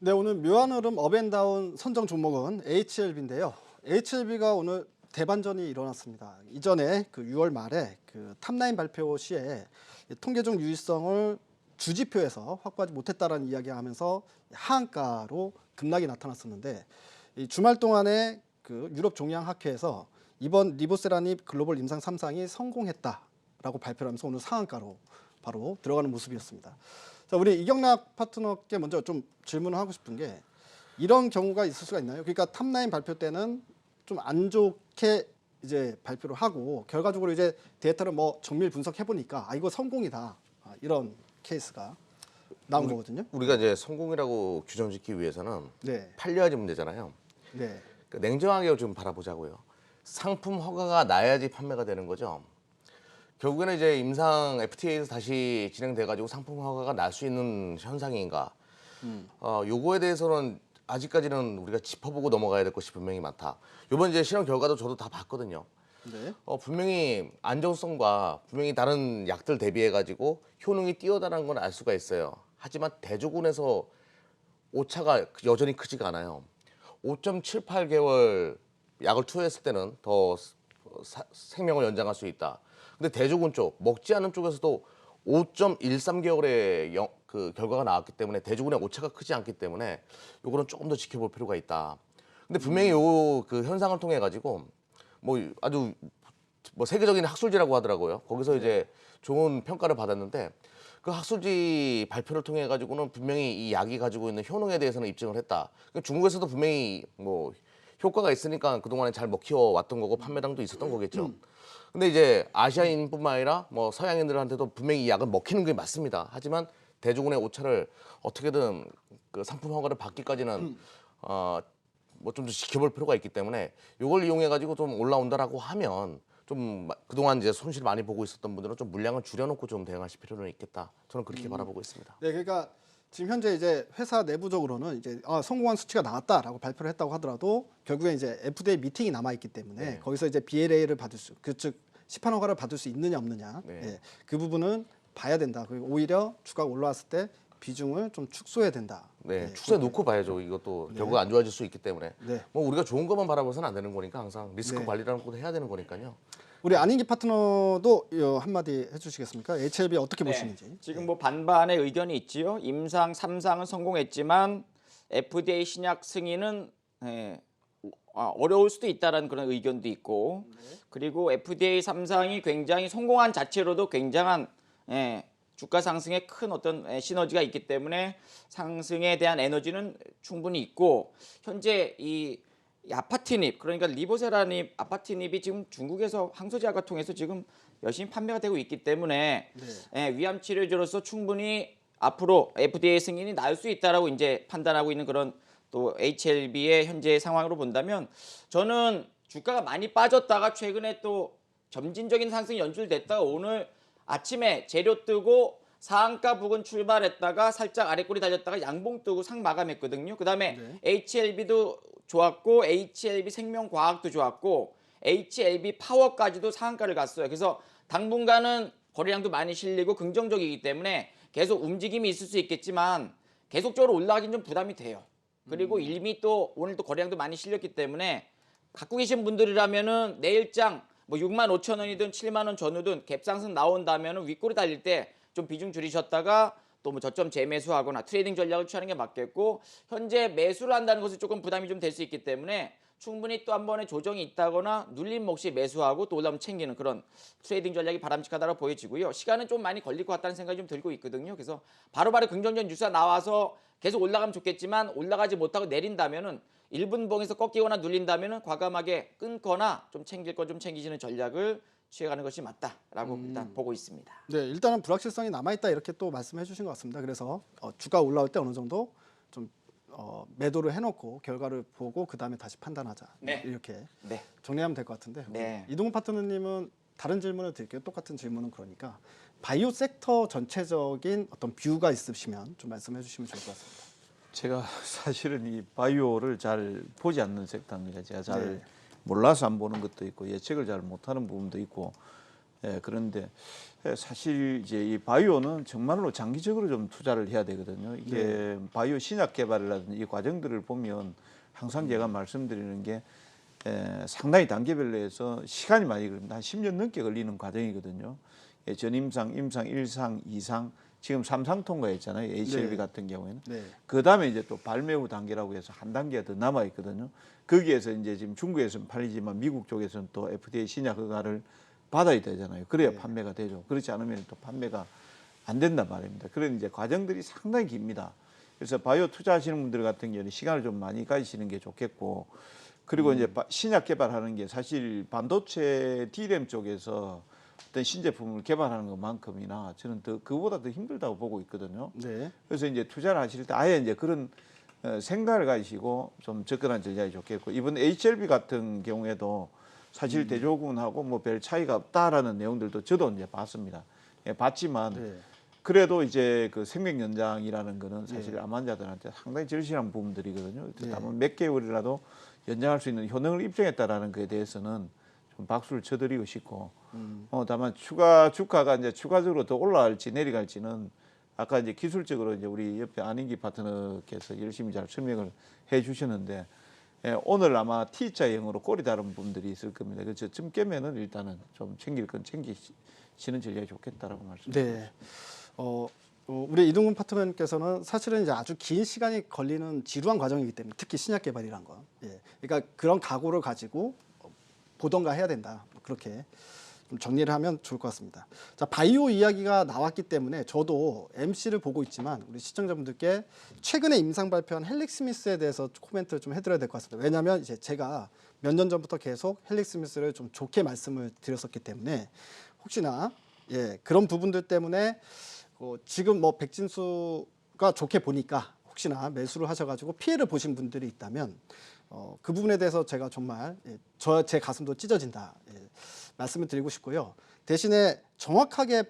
네, 오늘 묘한 흐름 업앤다운 선정 종목은 HLB인데요. HLB가 오늘 대반전이 일어났습니다. 이전에 그 6월 말에 그 탑라인 발표 시에 통계적 유의성을 주지표에서 확보하지 못했다라는 이야기하면서 하한가로 급락이 나타났었는데 이 주말 동안에 그 유럽 종양학회에서 이번 리보세라닙 글로벌 임상 3상이 성공했다라고 발표를 하면서 오늘 상한가로 바로 들어가는 모습이었습니다. 자, 우리 이경락 파트너께 먼저 좀 질문을 하고 싶은 게 이런 경우가 있을 수가 있나요? 그러니까 탑라인 발표 때는 좀 안 좋게 이제 발표를 하고 결과적으로 이제 데이터를 뭐 정밀 분석해 보니까 아 이거 성공이다 이런 케이스가 나온 거거든요. 우리가 이제 성공이라고 규정짓기 위해서는 네, 판례화지 문제잖아요. 네, 그러니까 냉정하게 좀 바라보자고요. 상품 허가가 나야지 판매가 되는 거죠. 결국에는 이제 임상 FTA에서 다시 진행돼 가지고 상품 허가가 날 수 있는 현상인가? 요거에 대해서는 아직까지는 우리가 짚어보고 넘어가야 될 것이 분명히 많다. 요번 이제 실험 결과도 저도 다 봤거든요. 네, 분명히 안정성과 분명히 다른 약들 대비해 가지고 효능이 뛰어다는 건 알 수가 있어요. 하지만 대조군에서 오차가 여전히 크지가 않아요. 5.78개월 약을 투여했을 때는 더 생명을 연장할 수 있다. 근데 대조군 쪽, 먹지 않은 쪽에서도 5.13개월의 그 결과가 나왔기 때문에 대조군의 오차가 크지 않기 때문에 요거는 조금 더 지켜볼 필요가 있다. 근데 분명히 요 그 현상을 통해 가지고 뭐 아주 뭐 세계적인 학술지라고 하더라고요. 거기서 이제 좋은 평가를 받았는데 그 학술지 발표를 통해 가지고는 분명히 이 약이 가지고 있는 효능에 대해서는 입증을 했다. 그러니까 중국에서도 분명히 뭐 효과가 있으니까 그동안에 잘 먹혀 왔던 거고 판매량도 있었던 거겠죠. 근데 이제 아시아인뿐만 아니라 뭐 서양인들한테도 분명히 이 약은 먹히는 게 맞습니다. 하지만 대중군의 오차를 어떻게든 그 상품 허가를 받기까지는 뭐 좀 더 지켜볼 필요가 있기 때문에 이걸 이용해 가지고 좀 올라온다라고 하면 좀 그동안 이제 손실 많이 보고 있었던 분들은 좀 물량을 줄여놓고 좀 대응하실 필요는 있겠다. 저는 그렇게 바라보고 있습니다. 네, 그러니까 지금 현재 이제 회사 내부적으로는 이제 성공한 수치가 나왔다라고 발표를 했다고 하더라도 결국에 이제 FDA 미팅이 남아 있기 때문에 네. 거기서 이제 BLA를 받을 수, 즉 시판 허가를 받을 수 있느냐 없느냐, 네. 예, 그 부분은 봐야 된다. 그리고 오히려 주가가 올라왔을 때 비중을 좀 축소해야 된다. 네, 예, 추세 그렇게. 놓고 봐야죠. 이것도 결과가 안 좋아질 수 있기 때문에. 네. 뭐 우리가 좋은 것만 바라봐서는 안 되는 거니까 항상 리스크 네. 관리라는 것도 해야 되는 거니까요. 우리 안인기 파트너도 한마디 해주시겠습니까? HLB 어떻게 보시는지. 지금 뭐 반반의 의견이 있지요. 임상 3상은 성공했지만 FDA 신약 승인은 어려울 수도 있다라는 그런 의견도 있고, 그리고 FDA 3상이 굉장히 성공한 자체로도 굉장한 주가 상승에 큰 어떤 시너지가 있기 때문에 상승에 대한 에너지는 충분히 있고, 현재 이 아파티닙, 그러니까 리보세라닙, 아파티닙이 지금 중국에서 항소제약을 통해서 지금 열심히 판매가 되고 있기 때문에 위암 치료제로서 충분히 앞으로 FDA 승인이 나올 수 있다라고 이제 판단하고 있는 그런 또 HLB의 현재 상황으로 본다면, 저는 주가가 많이 빠졌다가 최근에 또 점진적인 상승이 연출됐다가 오늘 아침에 재료 뜨고 상한가 부근 출발했다가 살짝 아래 꼬리 달렸다가 양봉 뜨고 상 마감했거든요. 그다음에 HLB도 좋았고 HLB 생명과학도 좋았고 HLB 파워까지도 상한가를 갔어요. 그래서 당분간은 거래량도 많이 실리고 긍정적이기 때문에 계속 움직임이 있을 수 있겠지만 계속적으로 올라가긴 좀 부담이 돼요. 그리고 이미 또 오늘 또 거래량도 많이 실렸기 때문에 갖고 계신 분들이라면은 내일장 뭐 6만 5천 원이든 7만 원 전후든 갭상승 나온다면은 윗꼬리 달릴 때 좀 비중 줄이셨다가 또 뭐 저점 재매수하거나 트레이딩 전략을 취하는 게 맞겠고, 현재 매수를 한다는 것은 조금 부담이 좀 될 수 있기 때문에 충분히 또 한 번의 조정이 있다거나 눌림 몫이 매수하고 또 올라오면 챙기는 그런 트레이딩 전략이 바람직하다고 보여지고요. 시간은 좀 많이 걸릴 것 같다는 생각이 좀 들고 있거든요. 그래서 바로바로 긍정적 뉴스가 나와서 계속 올라가면 좋겠지만 올라가지 못하고 내린다면은 1분봉에서 꺾이거나 눌린다면은 과감하게 끊거나 좀 챙길 거 좀 챙기시는 전략을 취해가는 것이 맞다라고 일단 보고 있습니다. 네, 일단은 불확실성이 남아있다 이렇게 또 말씀해 주신 것 같습니다. 그래서 주가 올라올 때 어느 정도 좀 매도를 해놓고 결과를 보고 그 다음에 다시 판단하자. 네. 이렇게 네. 정리하면 될 것 같은데 네. 이동훈 파트너님은 다른 질문을 드릴게요. 똑같은 질문은 그러니까 바이오 섹터 전체적인 어떤 뷰가 있으시면 좀 말씀해 주시면 좋을 것 같습니다. 제가 사실은 이 바이오를 잘 보지 않는 섹터입니다. 제가 잘 네. 몰라서 안 보는 것도 있고 예측을 잘 못하는 부분도 있고 그런데 사실 이제 이 바이오는 정말로 장기적으로 좀 투자를 해야 되거든요. 이게 바이오 신약 개발이라든지 이 과정들을 보면 항상 제가 말씀드리는 게 상당히 단계별로 해서 시간이 많이 걸립니다. 한 10년 넘게 걸리는 과정이거든요. 전임상, 임상, 1상, 2상, 지금 3상 통과했잖아요. HLB 네. 같은 경우에는. 네. 그 다음에 이제 또 발매 후 단계라고 해서 한 단계가 더 남아 있거든요. 거기에서 이제 지금 중국에서는 팔리지만 미국 쪽에서는 또 FDA 신약 허가를 받아야 되잖아요. 그래야 네. 판매가 되죠. 그렇지 않으면 또 판매가 안 된단 말입니다. 그런 이제 과정들이 상당히 깁니다. 그래서 바이오 투자하시는 분들 같은 경우는 시간을 좀 많이 가지시는 게 좋겠고, 그리고 이제 신약 개발하는 게 사실 반도체 D램 쪽에서 어떤 신제품을 개발하는 것만큼이나 저는 그보다 더 힘들다고 보고 있거든요. 네. 그래서 이제 투자를 하실 때 아예 이제 그런 생각을 가지시고 좀 접근한 전략이 좋겠고, 이번 HLB 같은 경우에도 사실 대조군하고 뭐 별 차이가 없다라는 내용들도 저도 이제 봤습니다. 봤지만 네. 그래도 이제 그 생명 연장이라는 거는 사실 암 환자들한테 상당히 절실한 부분들이거든요. 네. 다만 몇 개월이라도 연장할 수 있는 효능을 입증했다라는 것에 대해서는 좀 박수를 쳐드리고 싶고, 다만 추가 주가가 이제 추가적으로 더 올라갈지 내려갈지는 아까 이제 기술적으로 이제 우리 옆에 안인기 파트너께서 열심히 잘 설명을 해주셨는데, 오늘 아마 T자형으로 꼬리 다른 분들이 있을 겁니다. 그래서 좀 깨면은 일단은 좀 챙길 건 챙기시는 전략이 좋겠다라고 말씀드립니다. 네. 우리 이동근 파트너님께서는 사실은 이제 아주 긴 시간이 걸리는 지루한 과정이기 때문에, 특히 신약 개발이란 건, 그러니까 그런 각오를 가지고 보던가 해야 된다. 그렇게 좀 정리를 하면 좋을 것 같습니다. 자, 바이오 이야기가 나왔기 때문에 저도 MC를 보고 있지만 우리 시청자분들께 최근에 임상 발표한 헬릭 스미스에 대해서 코멘트를 좀 해드려야 될 것 같습니다. 왜냐하면 이제 제가 몇 년 전부터 계속 헬릭 스미스를 좀 좋게 말씀을 드렸었기 때문에 혹시나 그런 부분들 때문에 지금 뭐 백진수가 좋게 보니까 혹시나 매수를 하셔가지고 피해를 보신 분들이 있다면 그 부분에 대해서 제가 정말 제 가슴도 찢어진다 말씀을 드리고 싶고요. 대신에 정확하게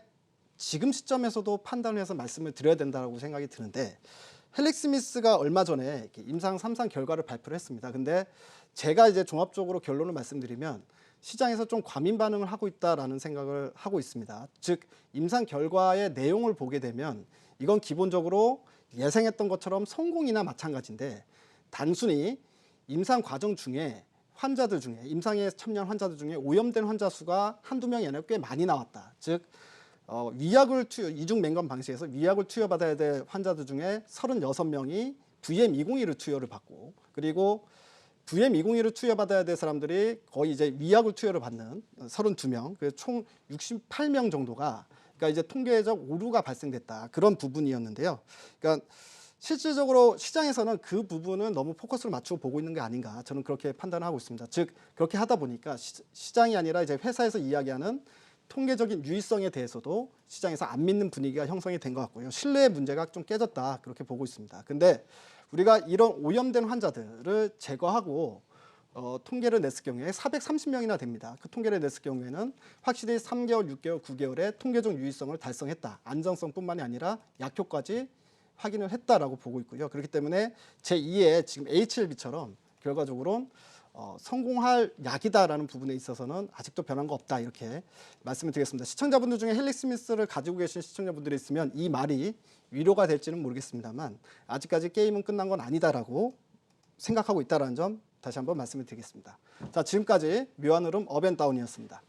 지금 시점에서도 판단을 해서 말씀을 드려야 된다고 생각이 드는데, 헬릭 스미스가 얼마 전에 임상 3상 결과를 발표를 했습니다. 근데 제가 이제 종합적으로 결론을 말씀드리면 시장에서 좀 과민 반응을 하고 있다라는 생각을 하고 있습니다. 즉 임상 결과의 내용을 보게 되면 이건 기본적으로 예상했던 것처럼 성공이나 마찬가지인데, 단순히 임상 과정 중에 환자들 중에 임상에 참여한 환자들 중에 오염된 환자 수가 한두 명이 아니라 꽤 많이 나왔다. 즉 위약을 이중 맹관 방식에서 위약을 투여받아야 될 환자들 중에 36명이 VM202를 투여를 받고, 그리고 VM202를 투여받아야 될 사람들이 거의 이제 위약을 투여를 받는 32명, 그래서 총 68명 정도가, 그러니까 이제 통계적 오류가 발생됐다, 그런 부분이었는데요. 그러니까 실질적으로 시장에서는 그 부분은 너무 포커스를 맞추고 보고 있는 게 아닌가, 저는 그렇게 판단을 하고 있습니다. 즉 그렇게 하다 보니까 시장이 아니라 이제 회사에서 이야기하는 통계적인 유의성에 대해서도 시장에서 안 믿는 분위기가 형성이 된 것 같고요. 신뢰의 문제가 좀 깨졌다, 그렇게 보고 있습니다. 근데 우리가 이런 오염된 환자들을 제거하고 통계를 냈을 경우에 430명이나 됩니다. 그 통계를 냈을 경우에는 확실히 3개월, 6개월, 9개월의 통계적 유의성을 달성했다. 안정성뿐만이 아니라 약효까지 확인을 했다라고 보고 있고요. 그렇기 때문에 제2의 지금 HLB처럼 결과적으로 성공할 약이다라는 부분에 있어서는 아직도 변한 거 없다, 이렇게 말씀을 드리겠습니다. 시청자분들 중에 헬릭 스미스를 가지고 계신 시청자분들이 있으면 이 말이 위로가 될지는 모르겠습니다만 아직까지 게임은 끝난 건 아니다라고 생각하고 있다는 점 다시 한번 말씀을 드리겠습니다. 자, 지금까지 묘한 흐름 업앤다운이었습니다.